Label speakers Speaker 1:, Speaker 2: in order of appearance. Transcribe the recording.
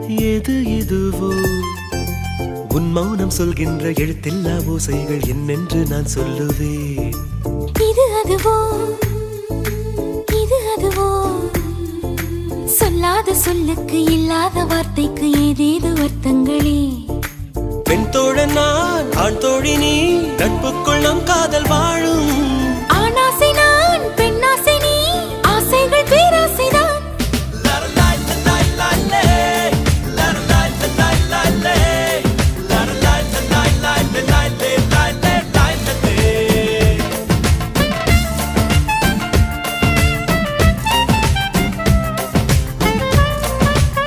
Speaker 1: எது இதுவோ உன் மௌனம் சொல்கின்ற எழுத்தில்லா ஓசைகள் என்னென்று நான் சொல்லுவேன்.
Speaker 2: இது அதுவோ இது அதுவோ சொல்லாத சொல்லுக்கு இல்லாத வார்த்தைக்கு ஏதேது அர்த்தங்களே.
Speaker 1: பெண் தோழன் நான், ஆண் தோழி நீ, நட்புக்குள் நம் காதல் வாழும்.